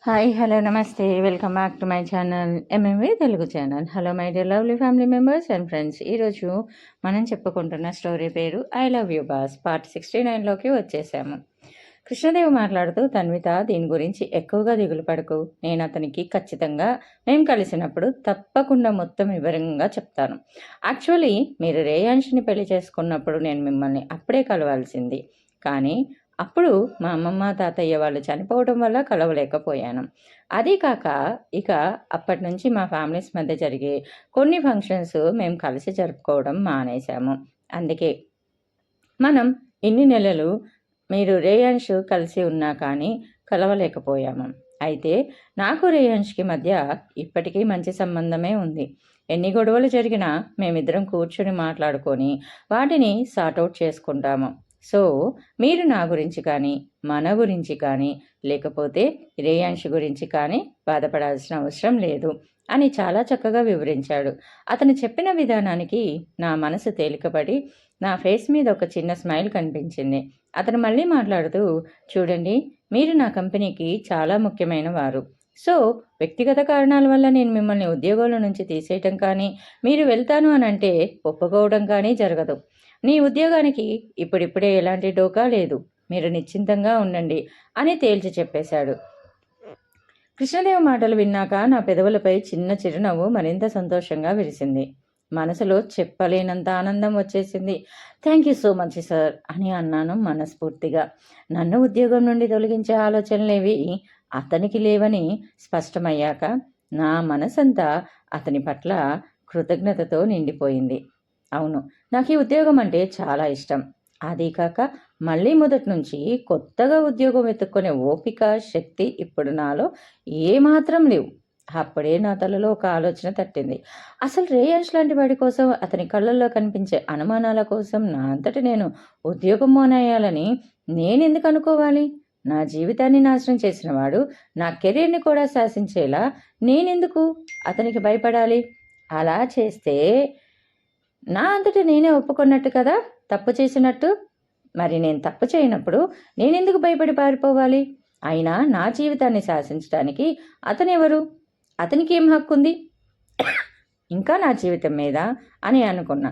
Hi hello నమస్తే welcome back to my channel MMV Telugu channel. Hello my dear lovely family members and friends. ఈరోజు మనం చెప్పుకుంటున్న story పేరు I love you boss part 69లోకి వచ్చేసాము. కృష్ణదేవ్ మాట్లాడుతూ, తన్విత దీని గురించి ఎక్కువగా దిగులు పడకు, నేను అతనికి ఖచ్చితంగా మేము కలిసినప్పుడు తప్పకుండా మొత్తం వివరంగా చెప్తాను. యాక్చువల్లీ మీరు రేయాంష్ని పెళ్లి చేసుకున్నప్పుడు నేను మిమ్మల్ని అప్పుడే కలవాల్సింది, కానీ అప్పుడు మా అమ్మమ్మ తాతయ్య వాళ్ళు చనిపోవడం వల్ల కలవలేకపోయాను. అదీ కాక ఇక అప్పటి నుంచి మా ఫ్యామిలీస్ మధ్య జరిగే కొన్ని ఫంక్షన్స్ మేము కలిసి జరుపుకోవడం మానేశాము. అందుకే మనం ఇన్ని నెలలు మీరు రేయాంష్ కలిసి ఉన్నా కానీ కలవలేకపోయాము. అయితే నాకు రేయాంష్కి మధ్య ఇప్పటికీ మంచి సంబంధమే ఉంది. ఎన్ని గొడవలు జరిగినా మేమిద్దరం కూర్చొని మాట్లాడుకొని వాటిని సార్ట్అవుట్ చేసుకుంటాము. సో మీరు నా గురించి కానీ, మన గురించి కానీ, లేకపోతే రేయాంష్ గురించి కానీ బాధపడాల్సిన అవసరం లేదు అని చాలా చక్కగా వివరించాడు. అతను చెప్పిన విధానానికి నా మనసు తేలికపడి నా ఫేస్ మీద ఒక చిన్న స్మైల్ కనిపించింది. అతను మళ్ళీ మాట్లాడుతూ, చూడండి, మీరు నా కంపెనీకి చాలా ముఖ్యమైన వారు. సో వ్యక్తిగత కారణాల వల్ల నేను మిమ్మల్ని ఉద్యోగాల నుంచి తీసేయటం కానీ, మీరు వెళ్తాను అని అంటే ఒప్పుకోవడం కానీ జరగదు. నీ ఉద్యోగానికి ఇప్పుడిప్పుడే ఎలాంటి డోకా లేదు, మీరు నిశ్చింతంగా ఉండండి అని తేల్చి చెప్పేశాడు. కృష్ణదేవ్ మాటలు విన్నాక నా పెదవులపై చిన్న చిరునవ్వు మరింత సంతోషంగా విరిసింది. మనసులో చెప్పలేనంత ఆనందం వచ్చేసింది. Thank you so much sir అని అన్నాను మనస్ఫూర్తిగా. నన్ను ఉద్యోగం నుండి తొలగించే ఆలోచనలేవి అతనికి లేవని స్పష్టమయ్యాక నా మనసంతా అతని పట్ల కృతజ్ఞతతో నిండిపోయింది. అవును, నాకు ఈ ఉద్యోగం అంటే చాలా ఇష్టం. అదీ కాక మళ్ళీ మొదటి నుంచి కొత్తగా ఉద్యోగం వెతుక్కునే ఓపిక, శక్తి ఇప్పుడు నాలో ఏమాత్రం లేవు. అప్పుడే నా తలలో ఒక ఆలోచన తట్టింది. అసలు రేయాంష్ లాంటి వాడి కోసం, అతని కళ్ళల్లో కనిపించే అనుమానాల కోసం నా అంతటి నేను ఉద్యోగం మోనేయాలని నేనెందుకు అనుకోవాలి? నా జీవితాన్ని నాశనం చేసిన వాడు నా కెరీర్ని కూడా శాసించేలా నేనెందుకు అతనికి భయపడాలి? అలా చేస్తే నా అంతటా నేనే ఒప్పుకున్నట్టు కదా, తప్పు చేసినట్టు. మరి నేను తప్పు చేయనప్పుడు నేనెందుకు భయపడి పారిపోవాలి? అయినా నా జీవితాన్ని శాసించడానికి అతనెవరు? అతనికి ఏం హక్కు ఉంది ఇంకా నా జీవితం మీద అని అనుకున్నా.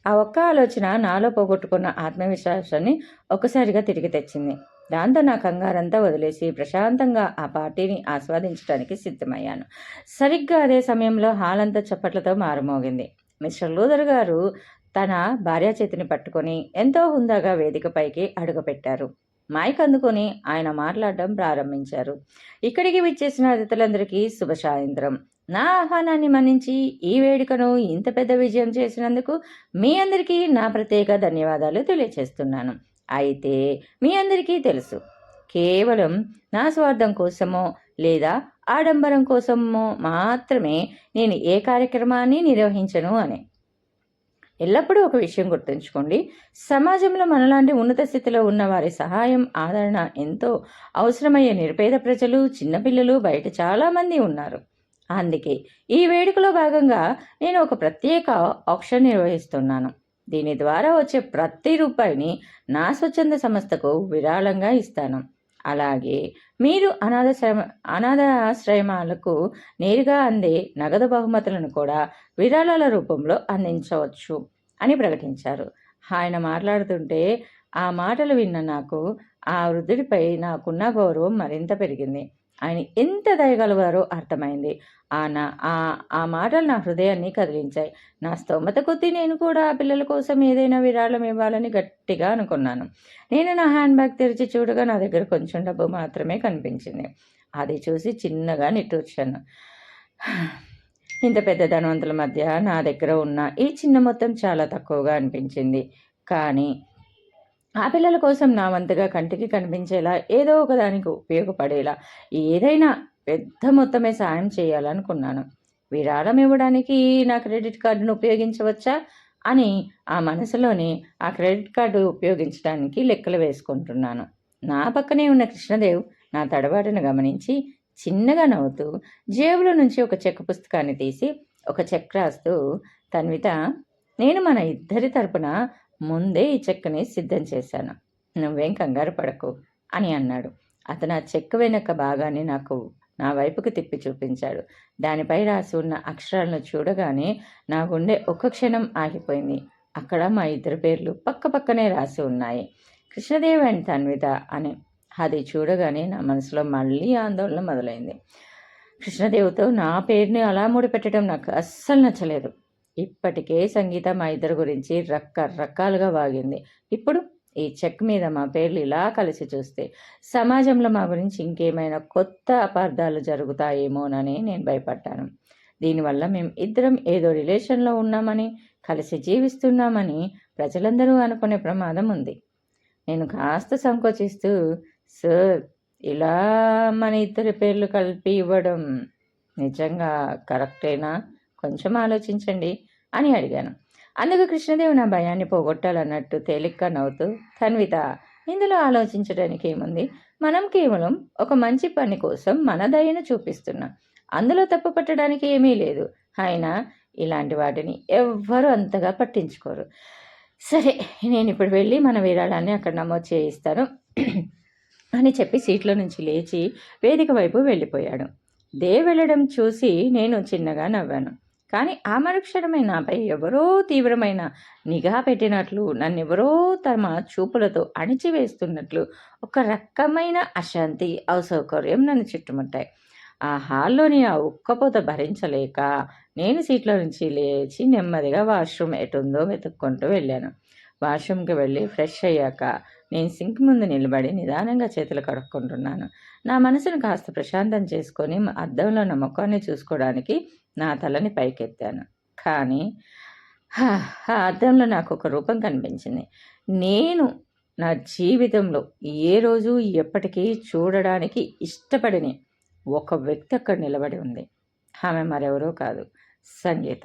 ఆ ఒక్క ఆలోచన నాలో పోగొట్టుకున్న ఆత్మవిశ్వాసాన్ని ఒక్కసారిగా తిరిగి తెచ్చింది. దాంతో నా కంగారంతా వదిలేసి ప్రశాంతంగా ఆ పార్టీని ఆస్వాదించడానికి సిద్ధమయ్యాను. సరిగ్గా అదే సమయంలో హాల్ అంతా చప్పట్లతో మారుమోగింది. మిస్టర్ లూథర్ గారు తన భార్య చేతిని పట్టుకొని ఎంతో హుందాగా వేదికపైకి అడుగుపెట్టారు. మైక్ అందుకొని ఆయన మాట్లాడడం ప్రారంభించారు. ఇక్కడికి విచ్చేసిన అతిథులందరికీ శుభ సాయంత్రం. నా ఆహ్వానాన్ని మన్నించి ఈ వేడుకను ఇంత పెద్ద విజయం చేసినందుకు మీ అందరికీ నా ప్రత్యేక ధన్యవాదాలు తెలియచేస్తున్నాను. అయితే మీ అందరికీ తెలుసు, కేవలం నా స్వార్థం కోసమో లేదా ఆడంబరం కోసమో మాత్రమే నేను ఏ కార్యక్రమాన్ని నిర్వహించను అని. ఎల్లప్పుడూ ఒక విషయం గుర్తుంచుకోండి, సమాజంలో మనలాంటి ఉన్నత స్థితిలో ఉన్న వారి సహాయం, ఆదరణ ఎంతో అవసరమయ్యే నిరుపేద ప్రజలు, చిన్నపిల్లలు బయట చాలామంది ఉన్నారు. అందుకే ఈ వేడుకలో భాగంగా నేను ఒక ప్రత్యేక ఆక్షన్ నిర్వహిస్తున్నాను. దీని ద్వారా వచ్చే ప్రతి రూపాయిని నా స్వచ్ఛంద సంస్థకు విరాళంగా ఇస్తాను. అలాగే మీరు అనాథాశ్రమాలకు నేరుగా అందే నగదు బహుమతులను కూడా విరాళాల రూపంలో అందించవచ్చు అని ప్రకటించారు. ఆయన మాట్లాడుతుంటే ఆ మాటలు విన్న నాకు ఆ వృద్ధుడిపై నాకున్న గౌరవం మరింత పెరిగింది. ఆయన ఎంత దయగలవారో అర్థమైంది. ఆ మాటలు నా హృదయాన్ని కదిలించాయి. నా స్తోమత కొద్దీ నేను కూడా ఆ పిల్లల కోసం ఏదైనా విరాళం ఇవ్వాలని గట్టిగా అనుకున్నాను. నేను నా హ్యాండ్ బ్యాగ్ తెరిచి చూడగా నా దగ్గర కొంచెం డబ్బు మాత్రమే కనిపించింది. అది చూసి చిన్నగా నిట్టూర్చాను. ఇంత పెద్ద ధనవంతుల మధ్య నా దగ్గర ఉన్న ఈ చిన్న మొత్తం చాలా తక్కువగా అనిపించింది. కానీ ఆ పిల్లల కోసం నా వంతుగా కంటికి కనిపించేలా, ఏదో ఒకదానికి ఉపయోగపడేలా ఏదైనా పెద్ద మొత్తమే సాయం చేయాలనుకున్నాను. విరాళం ఇవ్వడానికి నా క్రెడిట్ కార్డును ఉపయోగించవచ్చా అని ఆ మనసులోనే ఆ క్రెడిట్ కార్డు ఉపయోగించడానికి లెక్కలు వేసుకుంటున్నాను. నా పక్కనే ఉన్న కృష్ణదేవ్ నా తడబాటును గమనించి చిన్నగా నవ్వుతూ జేబులో నుంచి ఒక చెక్ పుస్తకాన్ని తీసి ఒక చెక్ రాస్తూ, తన్విత, నేను మన ఇద్దరి తరపున ముందే ఈ చెక్ని సిద్ధం చేశాను, నువ్వేం కంగారు పడకు అని అన్నాడు. అతను ఆ చెక్ వెనక భాగాన్ని నా వైపుకు తిప్పి చూపించాడు. దానిపై రాసి ఉన్న అక్షరాలను చూడగానే నా గుండె ఒక్క క్షణం ఆగిపోయింది. అక్కడ మా ఇద్దరి పేర్లు పక్క పక్కనే రాసి ఉన్నాయి, కృష్ణదేవ్ అండ్ తన్విత అని. అది చూడగానే నా మనసులో మళ్ళీ ఆందోళన మొదలైంది. కృష్ణదేవ్తో నా పేరుని అలా ముడిపెట్టడం నాకు అస్సలు నచ్చలేదు. ఇప్పటికే సంగీత మా ఇద్దరి గురించి రకరకాలుగా వాగింది. ఇప్పుడు ఈ చెక్ మీద మా పేర్లు ఇలా కలిసి చూస్తే సమాజంలో మా గురించి ఇంకేమైనా కొత్త అపార్థాలు జరుగుతాయేమోనని నేను భయపడ్డాను. దీనివల్ల మేము ఇద్దరం ఏదో రిలేషన్లో ఉన్నామని, కలిసి జీవిస్తున్నామని ప్రజలందరూ అనుకునే ప్రమాదం ఉంది. నేను కాస్త సంకోచిస్తూ, సార్, ఇలా మన ఇద్దరి పేర్లు కలిపి ఇవ్వడం నిజంగా కరెక్టేనా? కొంచెం ఆలోచించండి అని అడిగాను. అందుకు కృష్ణదేవ్ నా భయాన్ని పోగొట్టాలన్నట్టు తేలిగ్గా నవ్వుతూ, తన్విత, ఇందులో ఆలోచించడానికి ఏముంది? మనం కేవలం ఒక మంచి పని కోసం మన దయను చూపిస్తున్నాం. అందులో తప్పు పట్టడానికి ఏమీ లేదు. అయినా ఇలాంటి వాటిని ఎవ్వరూ అంతగా పట్టించుకోరు. సరే, నేను ఇప్పుడు వెళ్ళి మన విరాళాన్ని అక్కడ నమోదు చేయిస్తాను అని చెప్పి సీట్లో నుంచి లేచి వేదిక వైపు వెళ్ళిపోయాడు. దేవ్ వెళ్ళడం చూసి నేను చిన్నగా నవ్వాను. కానీ ఆ మరుక్షణమే నాపై ఎవరో తీవ్రమైన నిఘా పెట్టినట్లు, నన్నెవరో తమ చూపులతో అణిచివేస్తున్నట్లు ఒక రకమైన అశాంతి, అసౌకర్యం నన్ను చుట్టుముట్టాయి. ఆ హాల్లోని ఆ ఉక్కపోత భరించలేక నేను సీట్లో నుంచి లేచి నెమ్మదిగా వాష్రూమ్ ఎటుందో వెతుక్కుంటూ వెళ్ళాను. వాష్రూమ్కి వెళ్ళి ఫ్రెష్ అయ్యాక నేను సింక్ ముందు నిలబడి నిదానంగా చేతులు కడుక్కుంటున్నాను. నా మనసును కాస్త ప్రశాంతం చేసుకొని అద్దంలో నా ముఖాన్ని చూసుకోవడానికి నా తలని పైకెత్తాను. కానీ ఆ అద్దంలో నాకు ఒక రూపం కనిపించింది. నేను నా జీవితంలో ఏ రోజు ఎప్పటికీ చూడడానికి ఇష్టపడిన ఒక వ్యక్తి అక్కడ నిలబడి ఉంది. ఆమె మరెవరో కాదు, సంగీత.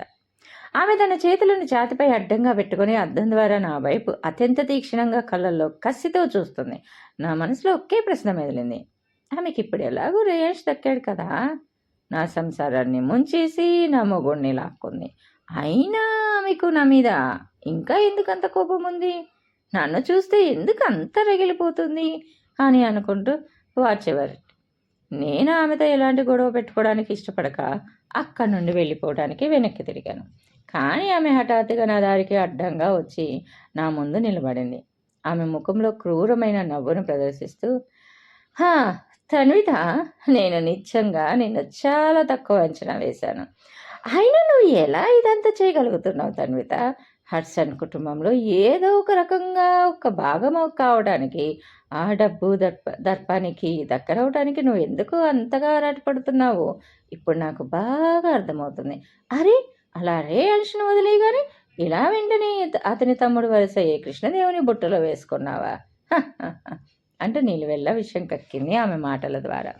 ఆమె తన చేతులను ఛాతిపై అడ్డంగా పెట్టుకుని అద్దం ద్వారా నా వైపు అత్యంత తీక్షణంగా కళ్ళల్లో కసితో చూస్తుంది. నా మనసులో ఒకే ప్రశ్న మెదిలింది. ఆమెకి ఇప్పుడు ఎలాగో రేష్ దక్కాడు కదా, నా సంసారాన్ని ముంచేసి నా మొగుడిని లాక్కుంది. అయినా ఆమెకు నా మీద ఇంకా ఎందుకంత కోపం ఉంది? నన్ను చూస్తే ఎందుకు అంత రగిలిపోతుంది అని అనుకుంటూ వాచెవర్ నేను ఆమెతో ఎలాంటి గొడవ పెట్టుకోవడానికి ఇష్టపడక అక్కడి నుండి వెళ్ళిపోవడానికి వెనక్కి తిరిగాను. కానీ ఆమె హఠాత్తుగా నా దారికి అడ్డంగా వచ్చి నా ముందు నిలబడింది. ఆమె ముఖంలో క్రూరమైన నవ్వును ప్రదర్శిస్తూ, తన్విత, నేను నిజంగా నిన్ను చాలా తక్కువ అంచనా వేశాను. అయినా నువ్వు ఎలా ఇదంతా చేయగలుగుతున్నావు తన్విత? హడ్సన్ కుటుంబంలో ఏదో ఒక రకంగా ఒక భాగం కావడానికి, ఆ డబ్బు దర్పానికి దగ్గరవడానికి నువ్వు ఎందుకు అంతగా ఆరాటపడుతున్నావు ఇప్పుడు నాకు బాగా అర్థమవుతుంది. అరే, అలా అంశను వదిలేయగానే ఇలా వెంటనే అతని తమ్ముడు వరుస ఏ కృష్ణదేవుని బుట్టలో వేసుకున్నావా అంటూ నిలువెల్ల విషయం కక్కింది ఆమె మాటల ద్వారా.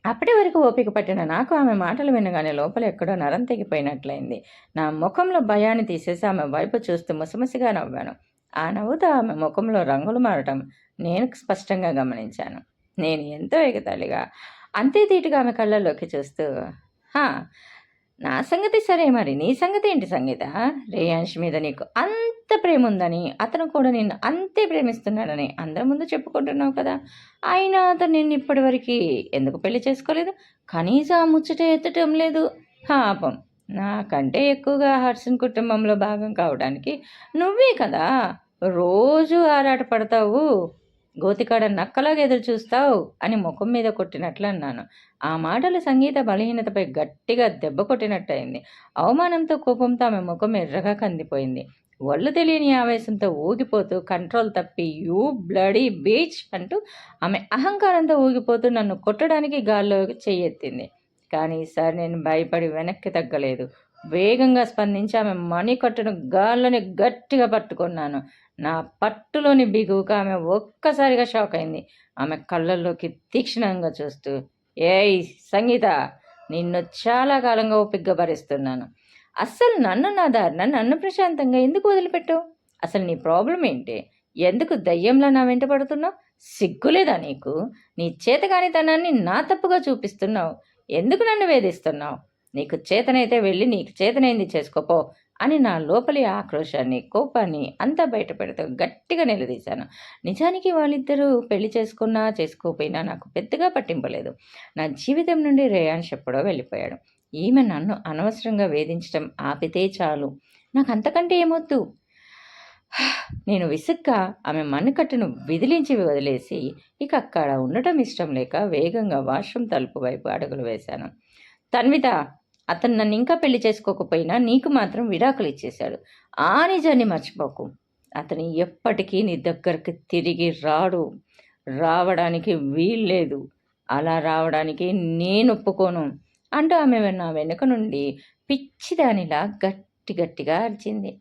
అప్పటి వరకు ఓపిక పట్టిన నాకు ఆమె మాటలు వినగానే లోపల ఎక్కడో నరం తెగిపోయినట్లయింది. నా ముఖంలో భయాన్ని తీసేసి ఆమె వైపు చూస్తూ ముసిముసిగా నవ్వాను. ఆ నవ్వుతో ఆమె ముఖంలో రంగులు మారటం నేను స్పష్టంగా గమనించాను. నేను ఎంతో ఎగతాళిగా, అంతే తీటుగా ఆమె కళ్ళల్లోకి చూస్తూ, నా సంగతి సరే, మరి నీ సంగతి ఏంటి సంగీత? రేయాంష్ మీద నీకు అంత ప్రేమ ఉందని, అతను కూడా నిన్ను అంతే ప్రేమిస్తున్నాడని అందరి ముందు చెప్పుకుంటున్నావు కదా. అయినా అతను నిన్ను ఇప్పటివరకు ఎందుకు పెళ్లి చేసుకోలేదు? కనీసం ఆ ముచ్చట ఎత్తటం లేదు. పాపం, నాకంటే ఎక్కువగా హర్షన్ కుటుంబంలో భాగం కావడానికి నువ్వే కదా రోజు ఆరాటపడతావు, గోతికాడ నక్కలాగా ఎదురు చూస్తావు అని ముఖం మీద కొట్టినట్లు అన్నాను. ఆ మాటలు సంగీత బలహీనతపై గట్టిగా దెబ్బ కొట్టినట్టయింది. అవమానంతో కోపంతో ఆమె ముఖం ఎర్రగా కందిపోయింది. ఒళ్ళు తెలియని ఆవేశంతో ఊగిపోతూ కంట్రోల్ తప్పి యూ బ్లడీ బీచ్ అంటూ ఆమె అహంకారంతో ఊగిపోతూ నన్ను కొట్టడానికి గాల్లో చెయ్యెత్తింది. కానీ ఈసారి నేను భయపడి వెనక్కి తగ్గలేదు. వేగంగా స్పందించి ఆమె మణికట్టును గాల్లోని గట్టిగా పట్టుకున్నాను. నా పట్టులోని బిగువుగా ఆమె ఒక్కసారిగా షాక్ అయింది. ఆమె కళ్ళల్లోకి తీక్షణంగా చూస్తూ, ఏయ్ సంగీత, నిన్ను చాలా కాలంగా ఓపిగ్గా భరిస్తున్నాను. అస్సలు నన్ను ప్రశాంతంగా ఎందుకు వదిలిపెట్టావు? అసలు నీ ప్రాబ్లం ఏంటి? ఎందుకు దయ్యంలా నా వెంట పడుతున్నావు? సిగ్గులేదా నీకు? నీ చేతకానితనాన్ని నా తప్పుగా చూపిస్తున్నావు. ఎందుకు నన్ను వేధిస్తున్నావు? నీకు చేతనైతే వెళ్ళి నీకు చేతనైంది చేసుకోపో అని నా లోపలి ఆక్రోశాన్ని, కోపాన్ని అంతా బయటపెడుతూ గట్టిగా నిలదీశాను. నిజానికి వాళ్ళిద్దరూ పెళ్లి చేసుకున్నా, చేసుకోకపోయినా నాకు పెద్దగా పట్టింపు లేదు. నా జీవితం నుండి రేయాన్ష్ ఎప్పుడో వెళ్ళిపోయాడు. ఈమె నన్ను అనవసరంగా వేధించడం ఆపితే చాలు. నాకంతకంటే ఏమొద్దు. నేను విసుగ్గా ఆమె మణికట్టును విదిలించి వదిలేసి ఇక అక్కడ ఉండటం ఇష్టం లేక వేగంగా వాష్రూమ్ తలుపు వైపు అడుగులు వేశాను. తన్విత, అతను నన్ను ఇంకా పెళ్లి చేసుకోకపోయినా నీకు మాత్రం విడాకులు ఇచ్చేశాడు. ఆ నిజాన్ని మర్చిపోకు. అతను ఎప్పటికీ నీ దగ్గరికి తిరిగి రాడు. రావడానికి వీల్లేదు. అలా రావడానికి నేను ఒప్పుకోను అంటూ ఆమె నా వెనుక నుండి పిచ్చిదానిలా గట్టి గట్టిగా అరిచింది.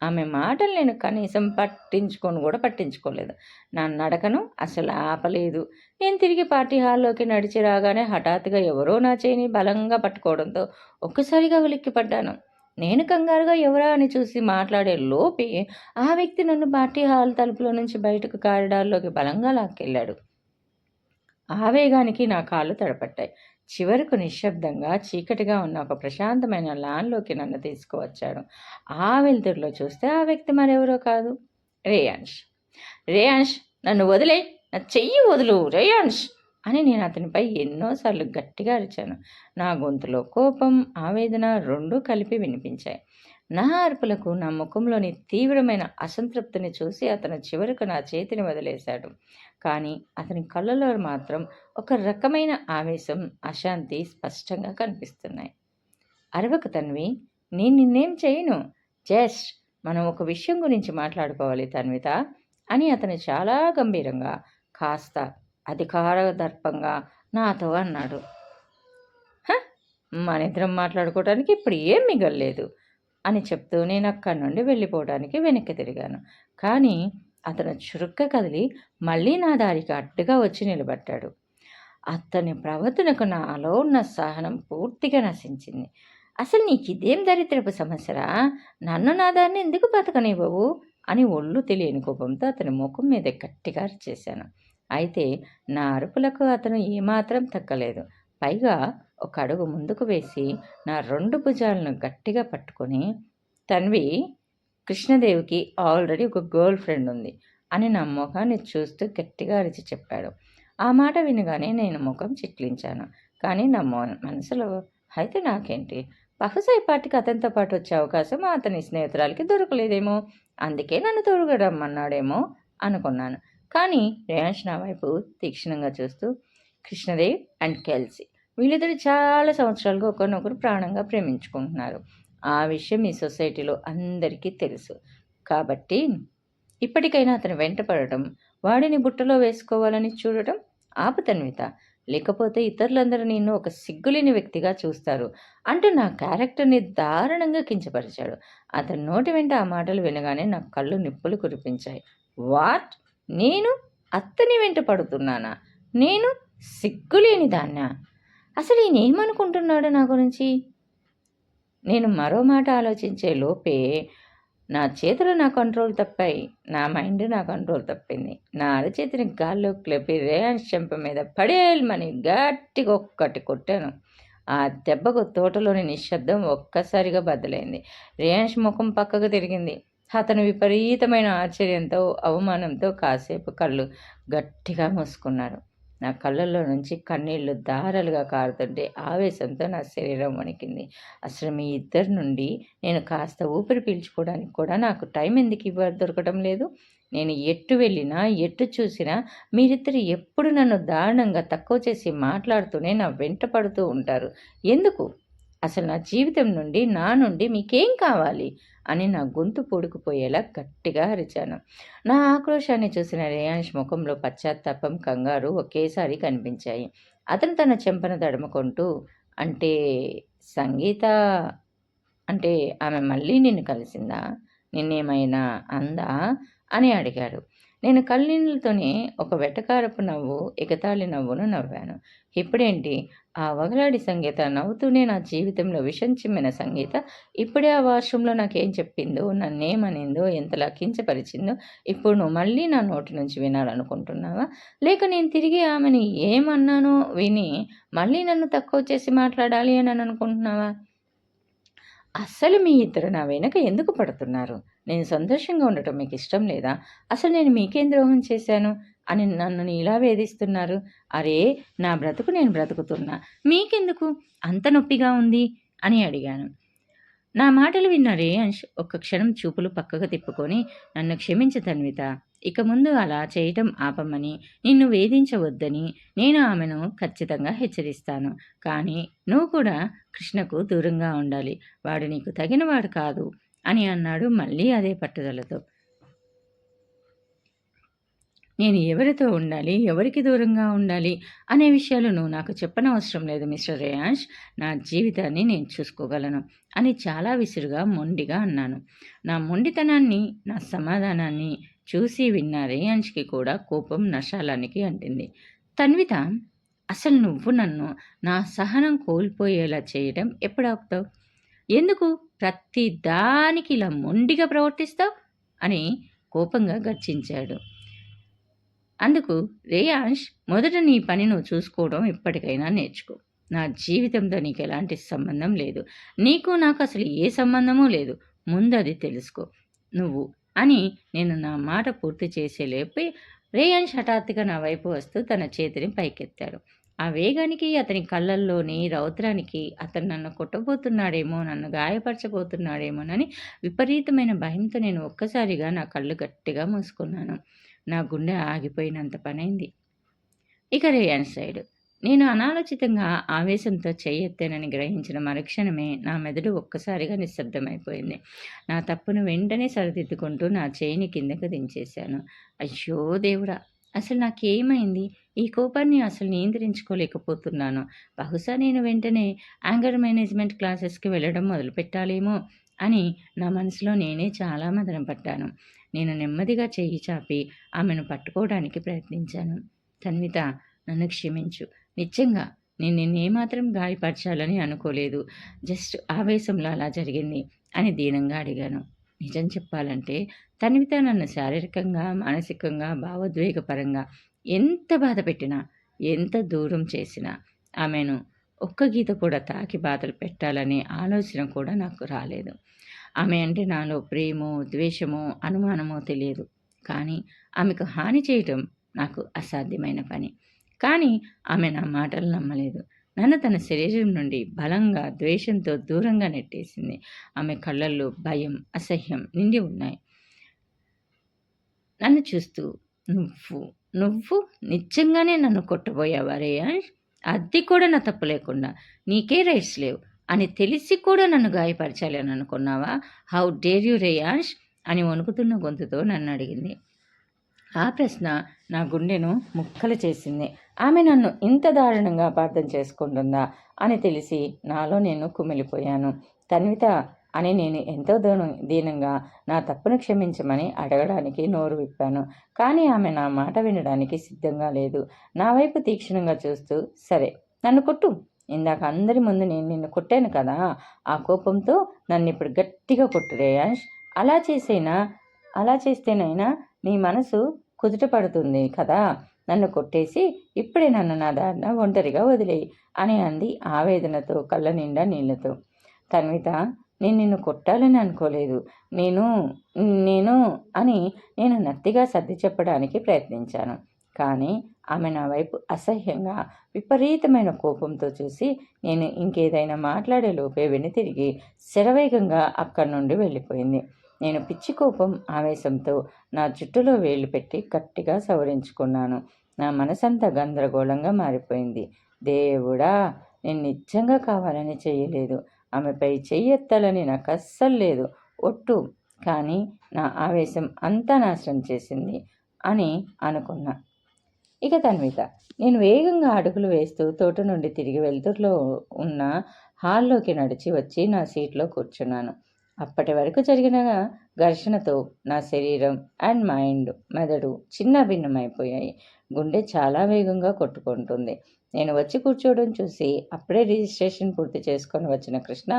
ఆమె మాటలు నేను కనీసం పట్టించుకోలేదు. నా నడకను అసలు ఆపలేదు. నేను తిరిగి పార్టీ హాల్లోకి నడిచి రాగానే హఠాత్తుగా ఎవరో నా చేయిని బలంగా పట్టుకోవడంతో ఒక్కసారిగా ఉలిక్కిపడ్డాను. నేను కంగారుగా ఎవరా అని చూసి మాట్లాడే లోపే ఆ వ్యక్తి నన్ను పార్టీ హాల్ తలుపులో నుంచి బయటకు కారిడార్లోకి బలంగా లాక్కెళ్ళాడు. ఆవేగానికి నా కాళ్ళు తడపట్టాయి. చివరకు నిశ్శబ్దంగా చీకటిగా ఉన్న ఒక ప్రశాంతమైన లాన్లోకి నన్ను తీసుకువచ్చాడు. ఆ వెలుతురులో చూస్తే ఆ వ్యక్తి మరెవరో కాదు, రేయాన్ష్. రేయాన్ష్, నన్ను వదిలే, నా చెయ్యి వదులు రేయాన్ష్ అని నేను అతనిపై ఎన్నోసార్లు గట్టిగా అరిచాను. నా గొంతులో కోపం, ఆవేదన రెండూ కలిపి వినిపించాయి. నా అరుపులకు నా ముఖంలోని తీవ్రమైన అసంతృప్తిని చూసి అతను చివరకు నా చేతిని వదిలేశాడు. కానీ అతని కళ్ళలో మాత్రం ఒక రకమైన ఆవేశం, అశాంతి స్పష్టంగా కనిపిస్తున్నాయి. అరవకు తన్వి, నేను నిన్నేం చేయను. జస్ట్ మనం ఒక విషయం గురించి మాట్లాడుకోవాలి తన్విత అని అతను చాలా గంభీరంగా, కాస్త అధికార దర్పంగా నాతో అన్నాడు. మనిద్దరం మాట్లాడుకోవడానికి ఇప్పుడు ఏం మిగల్లేదు అని చెప్తూ నేను అక్కడి నుండి వెళ్ళిపోవడానికి వెనక్కి తిరిగాను. కానీ అతను చురుగ్గా కదిలి మళ్ళీ నా దారికి అడ్డుగా వచ్చి నిలబడ్డాడు. అతని ప్రవర్తనకు నాలో ఉన్న సహనం పూర్తిగా నశించింది. అసలు నీకు ఇదేం దరిద్రపు సమస్యరా? నన్ను నా దాన్ని ఎందుకు బతకనివ్వవు అని ఒళ్ళు తెలియని కోపంతో అతని ముఖం మీద గట్టిగా అరిచేశాను. అయితే నా అరుపులకు అతను ఏమాత్రం తగ్గలేదు. పైగా ఒక అడుగు ముందుకు వేసి నా 2 భుజాలను గట్టిగా పట్టుకొని, తన్వి, కృష్ణదేవికి ఆల్రెడీ ఒక గర్ల్ ఫ్రెండ్ ఉంది అని నా ముఖాన్ని చూస్తూ గట్టిగా అరిచి చెప్పాడు. ఆ మాట వినగానే నేను ముఖం చిట్లించాను. కానీ నా మనసులో అయితే నాకేంటి, బహుశా ఈ పార్టీకి అతనితో పాటు వచ్చే అవకాశం అతని స్నేహితురాలకి దొరకలేదేమో, అందుకే నన్ను తోడుగా రమ్మన్నాడేమో అనుకున్నాను. కానీ రేయాన్ష్ నా వైపు తీక్షణంగా చూస్తూ, కృష్ణదేవ్ అండ్ కెల్సీ వీళ్ళిద్దరు చాలా సంవత్సరాలుగా ఒకరినొకరు ప్రాణంగా ప్రేమించుకుంటున్నారు. ఆ విషయం ఈ సొసైటీలో అందరికీ తెలుసు. కాబట్టి ఇప్పటికైనా అతను వెంటపడటం, వాడిని బుట్టలో వేసుకోవాలని చూడటం ఆపు తన్విత. లేకపోతే ఇతరులందరూ నిన్ను ఒక సిగ్గులేని వ్యక్తిగా చూస్తారు అంటూ నా క్యారెక్టర్ని దారుణంగా కించపరిచాడు. అతని నోటి వెంట ఆ మాటలు వినగానే నా కళ్ళు నిప్పులు కురిపించాయి. వాట్? నేను అతని వెంట పడుతున్నానా? నేను సిగ్గులేని దాన్నా? అసలు ఈయన ఏమనుకుంటున్నాడు నా గురించి? నేను మరో మాట ఆలోచించే లోపే నా చేతులు నా కంట్రోల్ తప్పాయి. నా మైండ్ నా కంట్రోల్ తప్పింది. నా అరచేతిని గాల్లోకి లేపి రేయాన్స్ చెంప మీద పడేల్మని గట్టిగా ఒక్కటి కొట్టాను. ఆ దెబ్బకు తోటలోని నిశ్శబ్దం ఒక్కసారిగా బద్దలైంది. రేయాన్స్ ముఖం పక్కకు తిరిగింది. అతను విపరీతమైన ఆశ్చర్యంతో, అవమానంతో కాసేపు కళ్ళు గట్టిగా మూసుకున్నాడు. నా కళ్ళల్లో నుంచి కన్నీళ్లు దారాలుగా కారుతుంటే ఆవేశంతో నా శరీరం వణికింది. అసలు మీ ఇద్దరి నుండి నేను కాస్త ఊపిరి పీల్చుకోవడానికి కూడా నాకు టైం ఎందుకు దొరకటం లేదు? నేను ఎటు వెళ్ళినా, ఎటు చూసినా మీరిద్దరు ఎప్పుడు నన్ను దారుణంగా తక్కువ చేసి మాట్లాడుతూనే నా వెంట పడుతూ ఉంటారు. ఎందుకు? అసలు నా జీవితం నుండి, నా నుండి మీకేం కావాలి అని నా గొంతు పొడుకుపోయేలా గట్టిగా అరిచాను. నా ఆక్రోశాన్ని చూసిన రేయాన్స్ ముఖంలో పశ్చాత్తాపం, కంగారు ఒకేసారి కనిపించాయి. అతను తన చెంపను తడుముకుంటూ, అంటే సంగీత, అంటే ఆమె మళ్ళీ నిన్ను కలిసిందా? నిన్నేమైనా అందా అని అడిగాడు. నేను కళ్ళీళ్ళతోనే ఒక వెటకారపు నవ్వు, ఎగతాళి నవ్వును నవ్వాను. ఇప్పుడేంటి? ఆ వగలాడి సంగీత నవ్వుతూనే నా జీవితంలో విషం చిమ్మిన సంగీత ఇప్పుడే ఆ వాష్రూమ్లో నాకేం చెప్పిందో, నన్నేమనిందో, ఎంతలా కించపరిచిందో ఇప్పుడు నువ్వు మళ్ళీ నా నోటి నుంచి వినాలనుకుంటున్నావా? లేక నేను తిరిగి ఆమెని ఏమన్నానో విని మళ్ళీ నన్ను తక్కువ చేసి మాట్లాడాలి అని అనుకుంటున్నావా? అస్సలు మీ ఇద్దరు నా వెనక ఎందుకు పడుతున్నారు? నేను సంతోషంగా ఉండటం మీకు ఇష్టం లేదా? అసలు నేను మీకేం ద్రోహం చేశాను అని నన్ను ఇలా వేధిస్తున్నారు? అరే! నా బ్రతుకు నేను బ్రతుకుతున్నా. మీకెందుకు అంత నొప్పిగా ఉంది అని అడిగాను. నా మాటలు విన్న రేయాంష్ ఒక్క క్షణం చూపులు పక్కకు తిప్పుకొని, నన్ను క్షమించు తన్విత. ఇక ముందు అలా చేయటం ఆపమని, నిన్ను వేధించవద్దని నేను ఆమెను ఖచ్చితంగా హెచ్చరిస్తాను. కానీ నువ్వు కూడా కృష్ణకు దూరంగా ఉండాలి. వాడు నీకు తగినవాడు కాదు అని అన్నాడు మళ్ళీ అదే పట్టుదలతో. నేను ఎవరితో ఉండాలి, ఎవరికి దూరంగా ఉండాలి అనే విషయాలు నువ్వు నాకు చెప్పనవసరం లేదు మిస్టర్ రేయాంష్. నా జీవితాన్ని నేను చూసుకోగలను అని చాలా విసురుగా మొండిగా అన్నాను. నా మొండితనాన్ని, నా సమాధానాన్ని చూసి విన్న రేయాంష్కి కూడా కోపం నషాలానికి అంటింది. తన్విత, అసలు నువ్వు నన్ను నా సహనం కోల్పోయేలా చేయడం ఎప్పుడు ఆపుతావు? ఎందుకు ప్రతి దానికి ఇలా మొండిగా ప్రవర్తిస్తావు అని కోపంగా గర్జించాడు. అందుకు రేయాంష్, మొదట నీ పని నువ్వు చూసుకోవడం ఇప్పటికైనా నేర్చుకో. నా జీవితంతో నీకు ఎలాంటి సంబంధం లేదు. నీకు నాకు అసలు ఏ సంబంధమూ లేదు. ముందు అది తెలుసుకో నువ్వు అని నేను నా మాట పూర్తి చేసేలేపి రేయాంష్ హఠాత్తుగా నా వైపు వస్తూ తన చేతిని పైకెత్తాడు. ఆ వేగానికి, అతని కళ్ళల్లోని రౌద్రానికి అతను నన్ను కొట్టబోతున్నాడేమో, నన్ను గాయపరచబోతున్నాడేమోనని విపరీతమైన భయంతో నేను ఒక్కసారిగా నా కళ్ళు గట్టిగా మూసుకున్నాను. నా గుండె ఆగిపోయినంత పనైంది. ఇక రేయాన్ సైడ్ నేను అనాలోచితంగా ఆవేశంతో చెయ్యెత్తానని గ్రహించిన మరుక్షణమే నా మెదడు ఒక్కసారిగా నిశ్శబ్దమైపోయింది. నా తప్పును వెంటనే సరిదిద్దుకుంటూ నా చేయిని కిందకు దించేశాను. అయ్యో దేవుడా! అసలు నాకేమైంది? ఈ కోపాన్ని అసలు నియంత్రించుకోలేకపోతున్నాను. బహుశా నేను వెంటనే యాంగర్ మేనేజ్మెంట్ క్లాసెస్కి వెళ్ళడం మొదలుపెట్టాలేమో అని నా మనసులో నేనే చాలా మదన పడ్డాను. నేను నెమ్మదిగా చెయ్యి చాపి ఆమెను పట్టుకోవడానికి ప్రయత్నించాను. తన్విత, నన్ను క్షమించు. నిజంగా నేను నిన్నేమాత్రం గాయపరచాలని అనుకోలేదు. జస్ట్ ఆవేశంలో అలా జరిగింది అని దీనంగా అడిగాను. నిజం చెప్పాలంటే తన్విత నన్ను శారీరకంగా, మానసికంగా, భావోద్వేగపరంగా ఎంత బాధ పెట్టినా, ఎంత దూరం చేసినా ఆమెను ఒక్క గీత కూడా తాకి బాధలు పెట్టాలనే ఆలోచన కూడా నాకు రాలేదు. ఆమె అంటే నాలో ప్రేమో, ద్వేషమో, అనుమానమో తెలియదు. కానీ ఆమెకు హాని చేయటం నాకు అసాధ్యమైన పని. కానీ ఆమె నా మాటలు నమ్మలేదు. నన్ను తన శరీరం నుండి బలంగా, ద్వేషంతో దూరంగా నెట్టేసింది. ఆమె కళ్ళల్లో భయం, అసహ్యం నిండి ఉన్నాయి. నన్ను చూస్తూ, నువ్వు నువ్వు నిజంగానే నన్ను కొట్టబోయావా రేయాంష్? అది కూడా నా తప్పు లేకుండా. నీకే రైట్స్ లేవు అని తెలిసి కూడా నన్ను గాయపరచాలి అని అనుకున్నావా? హౌ డేర్ యూ రేయాంష్ అని వణుకుతున్న గొంతుతో నన్ను అడిగింది. ఆ ప్రశ్న నా గుండెను ముక్కలు చేసింది. ఆమె నన్ను ఇంత దారుణంగా అపార్థం చేసుకుంటుందా అని తెలిసి నాలో నేను కుమిలిపోయాను. తన్విత అని నేను ఎంతో దీనంగా నా తప్పును క్షమించమని అడగడానికి నోరు విప్పాను. కానీ ఆమె నా మాట వినడానికి సిద్ధంగా లేదు. నా వైపు తీక్షణంగా చూస్తూ, సరే నన్ను కొట్టు. ఇందాక అందరి ముందు నేను నిన్ను కొట్టాను కదా, ఆ కోపంతో నన్ను ఇప్పుడు గట్టిగా కొట్టు రేయాంష్. అలా చేస్తేనైనా నీ మనసు కుదుట పడుతుంది కదా. నన్ను కొట్టేసి ఇప్పుడే నన్ను నా దారిన ఒంటరిగా వదిలేయి అని అంది ఆవేదనతో, కళ్ళ నిండా నీళ్లతో. తన్విత, నేను నిన్ను కొట్టాలని అనుకోలేదు. నేను అని నేను నత్తిగా సర్ది చెప్పడానికి ప్రయత్నించాను. కానీ ఆమె నా వైపు అసహ్యంగా, విపరీతమైన కోపంతో చూసి నేను ఇంకేదైనా మాట్లాడే లోపే వెనుతిరిగి శరవేగంగా అక్కడి నుండి వెళ్ళిపోయింది. నేను పిచ్చి కోపం, ఆవేశంతో నా జుట్టులో వేళ్లు పెట్టి గట్టిగా సవరించుకున్నాను. నా మనసంతా గందరగోళంగా మారిపోయింది. దేవుడా, నేను నిజంగా కావాలని చెయ్యలేదు. ఆమెపై చెయ్యెత్తాలని నాకు అస్సలు లేదు, ఒట్టు. కానీ నా ఆవేశం అంతా నాశనం చేసింది అని అనుకున్నా. ఇక తన్విత, నేను వేగంగా అడుగులు వేస్తూ తోట నుండి తిరిగి వెలుతురులో ఉన్న హాల్లోకి నడిచి వచ్చి నా సీట్లో కూర్చున్నాను. అప్పటి వరకు జరిగిన ఘర్షణతో నా శరీరం అండ్ మైండ్, మెదడు చిన్న భిన్నమైపోయాయి. గుండె చాలా వేగంగా కొట్టుకుంటుంది. నేను వచ్చి కూర్చోవడం చూసి అప్పుడే రిజిస్ట్రేషన్ పూర్తి చేసుకొని వచ్చిన కృష్ణ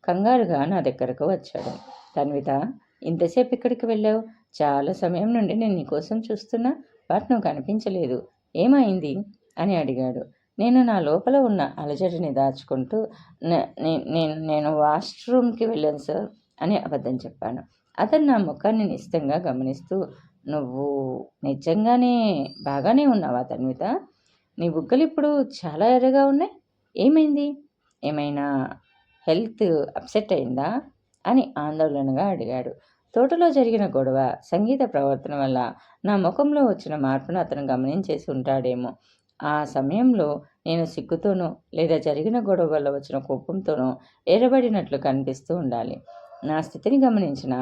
కంగారుగా నా దగ్గరకు వచ్చాడు. తన్విత, ఇంతసేపు ఇక్కడికి వెళ్ళావు? చాలా సమయం నుండి నేను నీకోసం చూస్తున్నా, బట్ నువ్వు కనిపించలేదు. ఏమైంది అని అడిగాడు. నేను నా లోపల ఉన్న అలజడిని దాచుకుంటూ నేను వాష్రూమ్కి వెళ్ళాను సార్ అని అబద్ధం చెప్పాను. అతను నా ముఖాన్ని నిశితంగా గమనిస్తూ, నువ్వు నిజంగానే బాగానే ఉన్నావా తన్విత? నీ బుగ్గలు ఇప్పుడు చాలా ఎర్రగా ఉన్నాయి. ఏమైంది? ఏమైనా హెల్త్ అప్సెట్ అయిందా అని ఆందోళనగా అడిగాడు. తోటలో జరిగిన గొడవ, సంగీత ప్రవర్తన వల్ల నా ముఖంలో వచ్చిన మార్పును అతను గమనించేసి ఉంటాడేమో. ఆ సమయంలో నేను సిగ్గుతోనో లేదా జరిగిన గొడవ వల్ల వచ్చిన కోపంతోనో ఎర్రబడినట్లు కనిపిస్తూ ఉండాలి. నా స్థితిని గమనించిన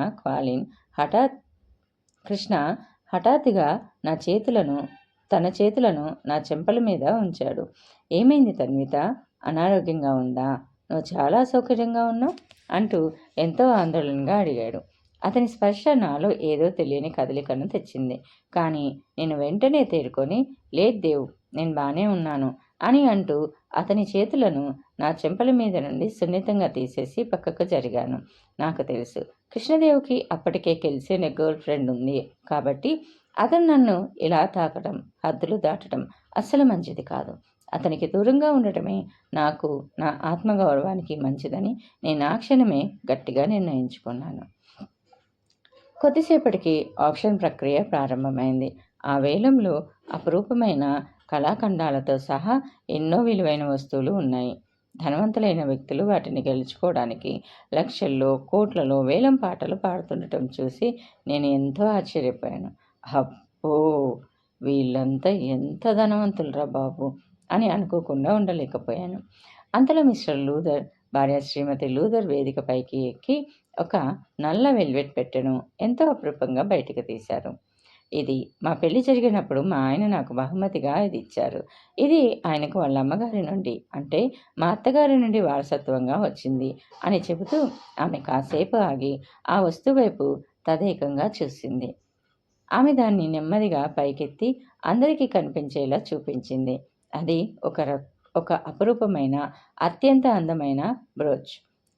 కృష్ణ హఠాత్తుగా తన చేతులను నా చెంపల మీద ఉంచాడు. ఏమైంది తన్విత? అనారోగ్యంగా ఉందా? నువ్వు చాలా సౌకర్యంగా ఉన్నావు అంటూ ఎంతో ఆందోళనగా అడిగాడు. అతని స్పర్శ నాలో ఏదో తెలియని కదలికను తెచ్చింది. కానీ నేను వెంటనే తేరుకొని, లేదు దేవ్, నేను బాగానే ఉన్నాను అని అంటూ అతని చేతులను నా చెంపల మీద నుండి సున్నితంగా తీసేసి పక్కకు జరిగాను. నాకు తెలుసు, కృష్ణదేవ్కి అప్పటికే తెలిసిన గర్ల్ ఫ్రెండ్ ఉంది కాబట్టి అతను నన్ను ఇలా తాకడం, హద్దులు దాటడం అస్సలు మంచిది కాదు. అతనికి దూరంగా ఉండటమే నాకు, నా ఆత్మగౌరవానికి మంచిదని నేను ఆ క్షణమే గట్టిగా నిర్ణయించుకున్నాను. కొద్దిసేపటికి ఆప్షన్ ప్రక్రియ ప్రారంభమైంది. ఆ వేలంలో అపురూపమైన కళాఖండాలతో సహా ఎన్నో విలువైన వస్తువులు ఉన్నాయి. ధనవంతులైన వ్యక్తులు వాటిని గెలుచుకోవడానికి లక్షల్లో, కోట్లలో వేలం పాటలు పాడుతుండటం చూసి నేను ఎంతో ఆశ్చర్యపోయాను. అబ్బో, వీళ్ళంతా ఎంత ధనవంతులరా బాబు అని అనుకోకుండా ఉండలేకపోయాను. అంతలో మిస్టర్ లూథర్ భార్య శ్రీమతి లూథర్ వేదికపైకి ఎక్కి ఒక నల్ల వెల్వెట్ పెట్టెను ఎంతో అపురూపంగా బయటకు తీశారు. ఇది మా పెళ్లి జరిగినప్పుడు మా ఆయన నాకు బహుమతిగా ఇది ఇచ్చారు. ఇది ఆయనకు వాళ్ళ అమ్మగారి నుండి, అంటే మా అత్తగారి నుండి వారసత్వంగా వచ్చింది అని చెబుతూ ఆమె కాసేపు ఆగి ఆ వస్తువు వైపు తదేకంగా చూసింది. ఆమె దాన్ని నెమ్మదిగా పైకెత్తి అందరికీ కనిపించేలా చూపించింది. అది ఒక అపురూపమైన, అత్యంత అందమైన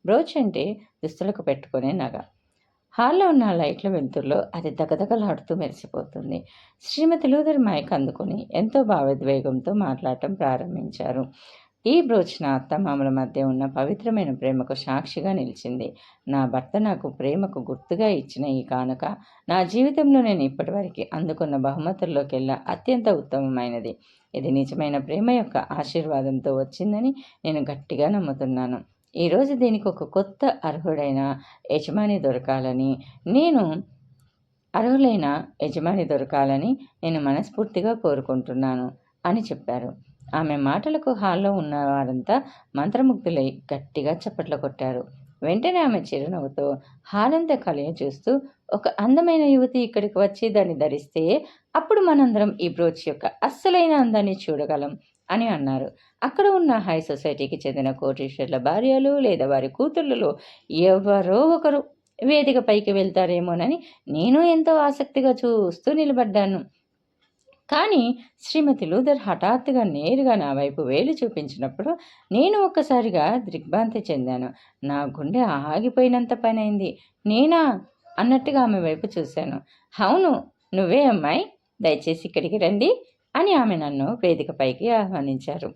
బ్రోచ్ అంటే దుస్తులకు పెట్టుకునే నగ. హాల్లో ఉన్న లైట్ల వెలుతురులో అది దగదగలాడుతూ మెరిసిపోతుంది. శ్రీమతి లూథర్ మైక్ అందుకుని ఎంతో భావోద్వేగంతో మాట్లాడటం ప్రారంభించారు. ఈ బ్రోచ్ నా అత్తమామల మధ్య ఉన్న పవిత్రమైన ప్రేమకు సాక్షిగా నిలిచింది. నా భర్త నాకు ప్రేమకు గుర్తుగా ఇచ్చిన ఈ కానుక నా జీవితంలో నేను ఇప్పటివరకు అందుకున్న బహుమతుల్లోకెల్లా అత్యంత ఉత్తమమైనది. ఇది నిజమైన ప్రేమ యొక్క ఆశీర్వాదంతో వచ్చిందని నేను గట్టిగా నమ్ముతున్నాను. ఈరోజు దీనికి ఒక కొత్త అర్హులైన యజమాని దొరకాలని నేను మనస్ఫూర్తిగా కోరుకుంటున్నాను అని చెప్పారు. ఆమె మాటలకు హాల్లో ఉన్నవారంతా మంత్రముగ్ధులై గట్టిగా చప్పట్లు కొట్టారు. వెంటనే ఆమె చిరునవ్వుతో హాలంతా కలియ చూస్తూ, ఒక అందమైన యువతి ఇక్కడికి వచ్చి దాన్ని ధరిస్తే అప్పుడు మనందరం ఈ బ్రోచ్ యొక్క అస్సలైన అందాన్ని చూడగలం అని అన్నారు. అక్కడ ఉన్న హై సొసైటీకి చెందిన కోటీశ్వర్ల భార్యలు లేదా వారి కూతుళ్ళలో ఎవరో ఒకరు వేదిక పైకి వెళ్తారేమోనని నేను ఎంతో ఆసక్తిగా చూస్తూ నిలబడ్డాను. కానీ శ్రీమతి లూథర్ హఠాత్తుగా నేరుగా నా వైపు వేలు చూపించినప్పుడు నేను ఒక్కసారిగా దిగ్భ్రాంతి చెందాను. నా గుండె ఆగిపోయినంత పనైంది. నేనా అన్నట్టుగా ఆమె వైపు చూశాను. అవును, నువ్వే అమ్మాయి, దయచేసి ఇక్కడికి రండి అని ఆమె నన్ను వేదికపైకి ఆహ్వానించారు.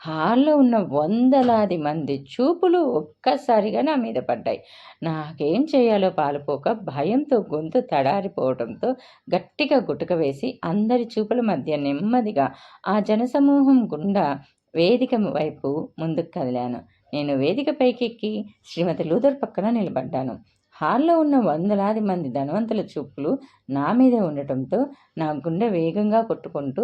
హాల్లో ఉన్న వందలాది మంది చూపులు ఒక్కసారిగా నా మీద పడ్డాయి. నాకేం చేయాలో పాలుపోక భయంతో గొంతు తడారిపోవడంతో గట్టిగా గుటక వేసి అందరి చూపుల మధ్య నెమ్మదిగా ఆ జనసమూహం గుండా వేదిక వైపు ముందుకు కదిలాను. నేను వేదిక పైకెక్కి శ్రీమతి లూథర్ పక్కన నిలబడ్డాను. హాల్లో ఉన్న వందలాది మంది ధనవంతుల చూపులు నా మీదే ఉండటంతో నా గుండె వేగంగా కొట్టుకుంటూ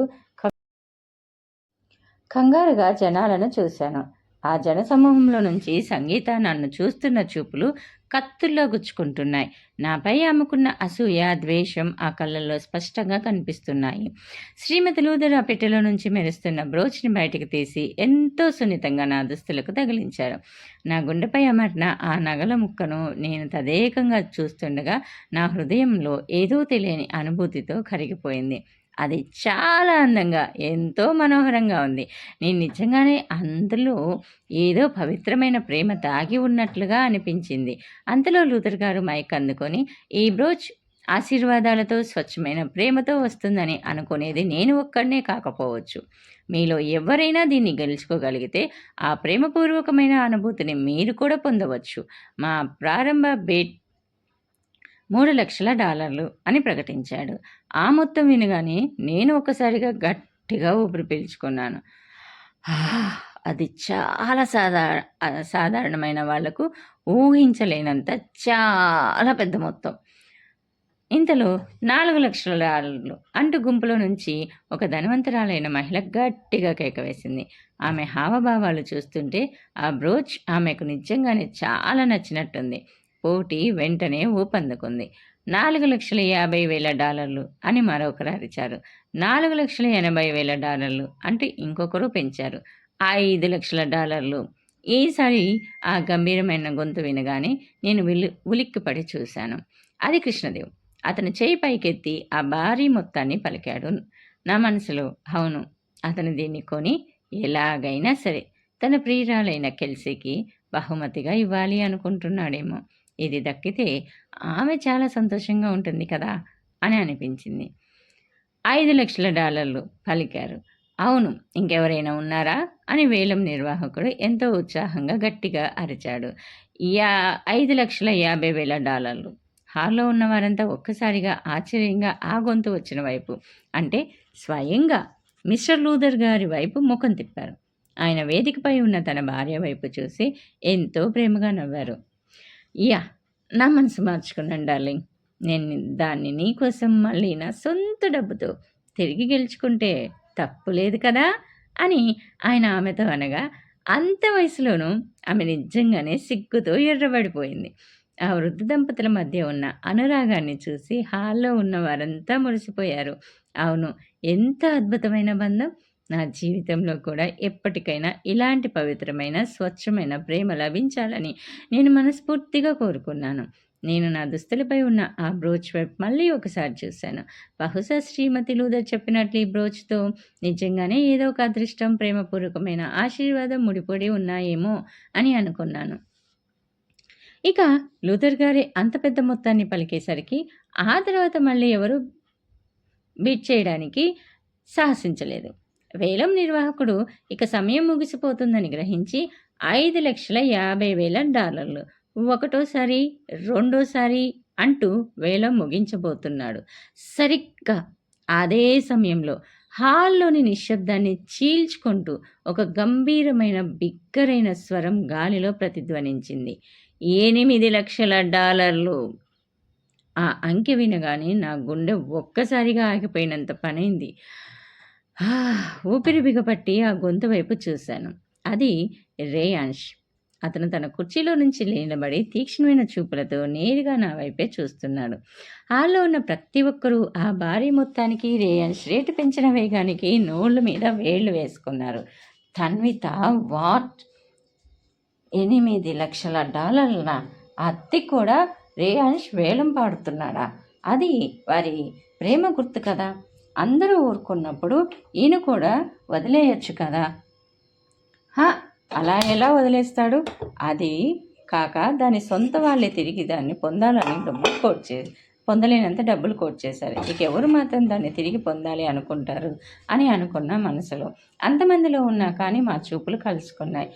కంగారుగా జనాలను చూశాను. ఆ జనసమూహంలో నుంచి సంగీత నన్ను చూస్తున్న చూపులు కత్తుల్లో గుచ్చుకుంటున్నాయి. నాపై ఆమెకున్న అసూయ, ద్వేషం ఆ కళ్ళల్లో స్పష్టంగా కనిపిస్తున్నాయి. శ్రీమతి లూథర్ ఆ పెట్టెలో నుంచి మెరుస్తున్న బ్రోచ్ని బయటికి తీసి ఎంతో సున్నితంగా నా దుస్తులకు తగిలించారు. నా గుండెపై అమర్న ఆ నగల ముక్కను నేను తదేకంగా చూస్తుండగా నా హృదయంలో ఏదో తెలియని అనుభూతితో కరిగిపోయింది. అది చాలా అందంగా, ఎంతో మనోహరంగా ఉంది. నేను నిజంగానే అందులో ఏదో పవిత్రమైన ప్రేమ దాగి ఉన్నట్లుగా అనిపించింది. అంతలో లూథర్ గారు మైక్ అందుకొని, ఈ బ్రోచ్ ఆశీర్వాదాలతో స్వచ్ఛమైన ప్రేమతో వస్తుందని అనుకునేది నేను ఒక్కడనే కాకపోవచ్చు. మీలో ఎవరైనా దీన్ని గెలుచుకోగలిగితే ఆ ప్రేమపూర్వకమైన అనుభూతిని మీరు కూడా పొందవచ్చు. మా ప్రారంభ బేట్ $3,00,000 అని ప్రకటించాడు. ఆ మొత్తం వినగానే నేను ఒక్కసారిగా గట్టిగా ఊపిరి పీల్చుకున్నాను. అది చాలా సాధారణమైన వాళ్లకు ఊహించలేనంత చాలా పెద్ద మొత్తం. ఇంతలో $4,00,000 అంటూ గుంపులో నుంచి ఒక ధనవంతురాలైన మహిళ గట్టిగా కేక వేసింది. ఆమె హావభావాలు చూస్తుంటే ఆ బ్రోచ్ ఆమెకు నిజంగానే చాలా నచ్చినట్టుంది. పోటీ వెంటనే ఊపందుకుంది. $4,50,000 అని మరొకరు అరిచారు. $4,80,000 అంటే ఇంకొకరు పెంచారు. $5,00,000. ఈసారి ఆ గంభీరమైన గొంతు వినగానే నేను ఉలిక్కిపడి చూశాను. అది కృష్ణదేవ్. అతను చేయి పైకెత్తి ఆ భారీ మొత్తాన్ని పలికాడు. నా మనసులో అవును, అతను దీన్ని కొని ఎలాగైనా సరే తన ప్రియురాలైన కెల్సీకి బహుమతిగా ఇవ్వాలి అనుకుంటున్నాడేమో. ఇది దక్కితే ఆమె చాలా సంతోషంగా ఉంటుంది కదా అని అనిపించింది. $5,00,000 పలికారు. అవును, ఇంకెవరైనా ఉన్నారా అని వేలం నిర్వాహకుడు ఎంతో ఉత్సాహంగా గట్టిగా అరిచాడు. $5,50,000. హాల్లో ఉన్న వారంతా ఒక్కసారిగా ఆశ్చర్యంగా ఆ గొంతు వచ్చిన వైపు, అంటే స్వయంగా మిస్టర్ లూథర్ గారి వైపు ముఖం తిప్పారు. ఆయన వేదికపై ఉన్న తన భార్య వైపు చూసి ఎంతో ప్రేమగా నవ్వారు. యా, నా మనసు మార్చుకున్నాను డార్లింగ్. నేను దాన్ని నీకోసం మళ్ళీ నా సొంత డబ్బుతో తిరిగి గెలుచుకుంటే తప్పు లేదు కదా అని ఆయన ఆమెతో అనగా, అంత వయసులోనూ ఆమె నిజంగానే సిగ్గుతో ఎర్రబడిపోయింది. ఆ వృద్ధ దంపతుల మధ్య ఉన్న అనురాగాన్ని చూసి హాల్లో ఉన్న వారంతా మురిసిపోయారు. అవును, ఎంత అద్భుతమైన బంధం! నా జీవితంలో కూడా ఎప్పటికైనా ఇలాంటి పవిత్రమైన స్వచ్ఛమైన ప్రేమ లభించాలని నేను మనస్ఫూర్తిగా కోరుకున్నాను. నేను నా దుస్తులపై ఉన్న ఆ బ్రోచ్ వైపు మళ్ళీ ఒకసారి చూశాను. బహుశా శ్రీమతి లూథర్ చెప్పినట్లు ఈ బ్రోచ్తో నిజంగానే ఏదో ఒక అదృష్టం, ప్రేమపూర్వకమైన ఆశీర్వాదం ముడిపడి ఉన్నాయేమో అని అనుకున్నాను. ఇక లూథర్ గారి అంత పెద్ద మొత్తాన్ని పలికేసరికి ఆ తర్వాత మళ్ళీ ఎవరు బీట్ చేయడానికి సాహసించలేదు. వేలం నిర్వాహకుడు ఇక సమయం ముగిసిపోతుందని గ్రహించి $5,50,000 ఒకటోసారి రెండోసారి అంటూ వేలం ముగించబోతున్నాడు. సరిగ్గా అదే సమయంలో హాల్లోని నిశ్శబ్దాన్ని చీల్చుకుంటూ ఒక గంభీరమైన బిగ్గరైన స్వరం గాలిలో ప్రతిధ్వనించింది. $8,00,000. ఆ అంకె వినగానే నా గుండె ఒక్కసారిగా ఆగిపోయినంత పనైంది. ఊపిరి బిగపట్టి ఆ గొంతు వైపు చూశాను. అది రేయాన్ష్. అతను తన కుర్చీలో నుంచి నిలబడి తీక్ష్ణమైన చూపులతో నేరుగా నా వైపే చూస్తున్నాడు. హాల్లో ఉన్న ప్రతి ఒక్కరూ ఆ భారీ మొత్తానికి రేయాన్ష్ రేటు పెంచిన వేగానికి నోళ్ళ మీద వేళ్లు వేసుకున్నారు. తన్విత, వాట్, $8,00,000? అత్తి కూడా రేయాన్ష్ వేలం పాడుతున్నాడా? అది వారి ప్రేమ గుర్తు కదా. అందరూ ఊరుకున్నప్పుడు ఈయన కూడా వదిలేయచ్చు కదా. అలా ఎలా వదిలేస్తాడు? అది కాక దాని సొంత వాళ్ళే తిరిగి దాన్ని పొందాలని పొందలేనంత డబ్బులు కోట్ చేశారు. ఇక ఎవరు మాత్రం దాన్ని తిరిగి పొందాలి అనుకుంటారు అని అనుకున్న మనసులో. అంతమందిలో ఉన్నా కానీ మా చూపులు కలుసుకున్నాయి.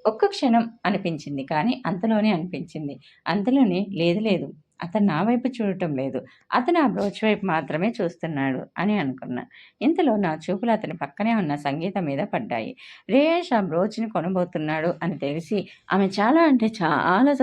ఒక్క క్షణం అనిపించింది, కానీ అంతలోనే అనిపించింది. అంతలోనే లేదు, అతను నా వైపు చూడటం లేదు, అతను ఆ బ్రోచ్ వైపు మాత్రమే చూస్తున్నాడు అని అనుకున్నా. ఇంతలో నా చూపులు అతని పక్కనే ఉన్న సంగీత మీద పడ్డాయి. రేయాన్ష్ ఆ బ్రోచ్ని కొనబోతున్నాడు అని తెలిసి ఆమె చాలా అంటే చాలా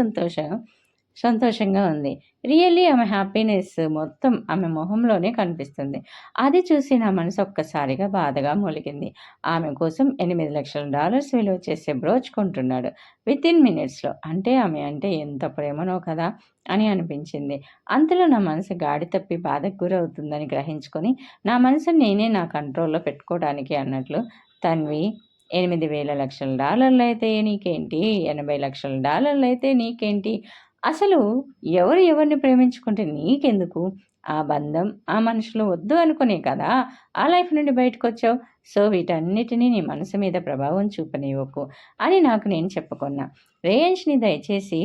సంతోషంగా ఉంది. రియల్లీ ఆమె హ్యాపీనెస్ మొత్తం ఆమె మొహంలోనే కనిపిస్తుంది. అది చూసి నా మనసు ఒక్కసారిగా బాధగా మొలిగింది. ఆమె కోసం $8,00,000 విలువ చేసే బ్రోచ్ కొంటున్నాడు వితిన్ మినిట్స్లో. అంటే ఆమె అంటే ఎంత ప్రేమనో కదా అని అనిపించింది. అంతలో నా మనసు గాడి తప్పి బాధకు గురవుతుందని గ్రహించుకొని నా మనసుని నేనే నా కంట్రోల్లో పెట్టుకోవడానికి అన్నట్లు, తన్వి, $8,00,000 అయితే నీకేంటి, $80,00,000 అయితే నీకేంటి, అసలు ఎవరిని ప్రేమించుకుంటే నీకెందుకు, ఆ బంధం ఆ మనుషులు వద్దు అనుకునే కదా ఆ లైఫ్ నుండి బయటకు వచ్చావు. సో వీటన్నిటినీ నీ మనసు మీద ప్రభావం చూపనివ్వకు అని నాకు నేను చెప్పుకున్నా. రేయాన్ష్ని దయచేసి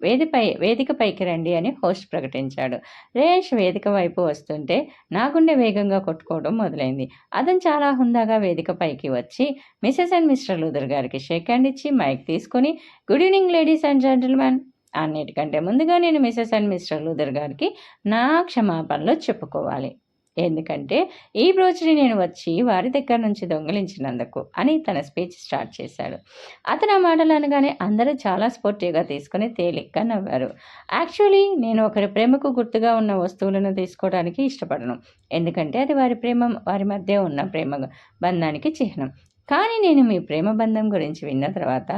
వేదిక పైకి రండి అని హోస్ట్ ప్రకటించాడు. రేష్ వేదిక వైపు వస్తుంటే నా గుండె వేగంగా కొట్టుకోవడం మొదలైంది. అతను చాలా హుందాగా వేదిక పైకి వచ్చి మిసెస్ అండ్ మిస్టర్ లూథర్ గారికి షేక్ హ్యాండ్ ఇచ్చి మైక్ తీసుకొని good evening ladies and gentlemen, అన్నిటికంటే ముందుగా నేను మిసెస్ అండ్ మిస్టర్ లూథర్ గారికి నా క్షమాపణలు చెప్పుకోవాలి. ఎందుకంటే ఈ బ్రోచ్ని నేను వచ్చి వారి దగ్గర నుంచి దొంగిలించినందుకు అని తన స్పీచ్ స్టార్ట్ చేశాడు. అతను ఆ మాటలు అనగానే అందరూ చాలా స్పోర్టివ్గా తీసుకుని తేలిగ్గా నవ్వారు. యాక్చువల్లీ నేను ఒకరి ప్రేమకు గుర్తుగా ఉన్న వస్తువులను తీసుకోవడానికి ఇష్టపడను, ఎందుకంటే అది వారి మధ్య ఉన్న ప్రేమ బంధానికి చిహ్నం. కానీ నేను మీ ప్రేమ బంధం గురించి విన్న తర్వాత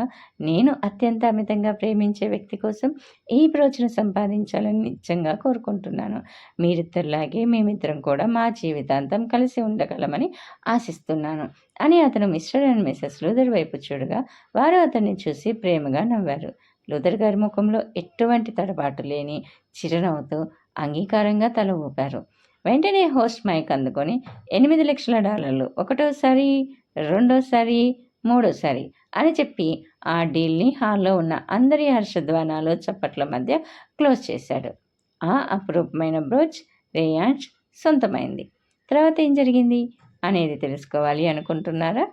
నేను అత్యంత అమితంగా ప్రేమించే వ్యక్తి కోసం ఈ బ్రోచ్ను సంపాదించాలని నిజంగా కోరుకుంటున్నాను. మీరిద్దరిలాగే మేమిద్దరం కూడా మా జీవితాంతం కలిసి ఉండగలమని ఆశిస్తున్నాను అని అతను మిస్టర్ అండ్ మిసెస్ లూథర్ వైపు చూడగా వారు అతన్ని చూసి ప్రేమగా నవ్వారు. లూథర్ గారి ముఖంలో ఎటువంటి తడబాటు లేని చిరునవ్వుతో అంగీకారంగా తల ఊపారు. వెంటనే హోస్ట్ మైక్ అందుకొని $8 లక్షల ఒకటోసారి, రెండోసారి, మూడోసారి అని చెప్పి ఆ డీల్ని హాల్లో ఉన్న అందరి హర్షధ్వానాలు చప్పట్ల మధ్య క్లోజ్ చేశాడు. ఆ అపురూపమైన బ్రోచ్ రేయాన్స్ సొంతమైంది. తర్వాత ఏం జరిగింది అనేది తెలుసుకోవాలి అనుకుంటున్నారా?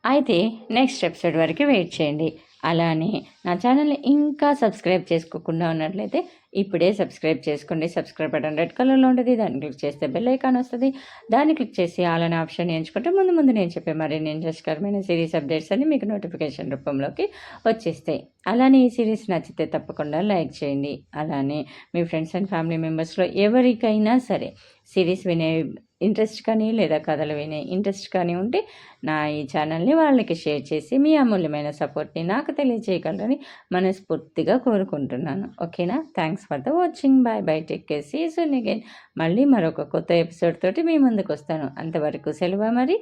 అయితే నెక్స్ట్ ఎపిసోడ్ వరకు వెయిట్ చేయండి. అలానే నా ఛానల్ని ఇంకా సబ్స్క్రైబ్ చేసుకోకుండా ఉన్నట్లయితే ఇప్పుడే సబ్స్క్రైబ్ చేసుకోండి. సబ్స్క్రైబ్ బటన్ రెడ్ కలర్లో ఉంటుంది, దాన్ని క్లిక్ చేస్తే బెల్ ఐకాన్ వస్తుంది. దాన్ని క్లిక్ చేసి ఆల్ అనే ఆప్షన్ ఎంచుకుంటే ముందు నేను చెప్పే మరిన్ని ఇంట్రెస్ట్కరమైన సిరీస్ అప్డేట్స్ అన్ని మీకు నోటిఫికేషన్ రూపంలోకి వచ్చేస్తాయి. అలానే ఈ సిరీస్ నచ్చితే తప్పకుండా లైక్ చేయండి. అలానే మీ ఫ్రెండ్స్ అండ్ ఫ్యామిలీ మెంబర్స్లో ఎవరికైనా సరే సిరీస్ వినే ఇంట్రెస్ట్ కానీ లేదా కథలు వినే ఇంట్రెస్ట్ కానీ ఉంటే నా ఈ ఛానల్ని వాళ్ళకి షేర్ చేసి మీ అమూల్యమైన సపోర్ట్ని నాకు తెలియజేయగలరని మనస్ఫూర్తిగా కోరుకుంటున్నాను. ఓకేనా? Thanks for the watching. Bye. Take care. See you soon again. మళ్ళీ మరొక కొత్త ఎపిసోడ్ తోటి మీ ముందుకు వస్తాను. అంతవరకు సెలవు మరి.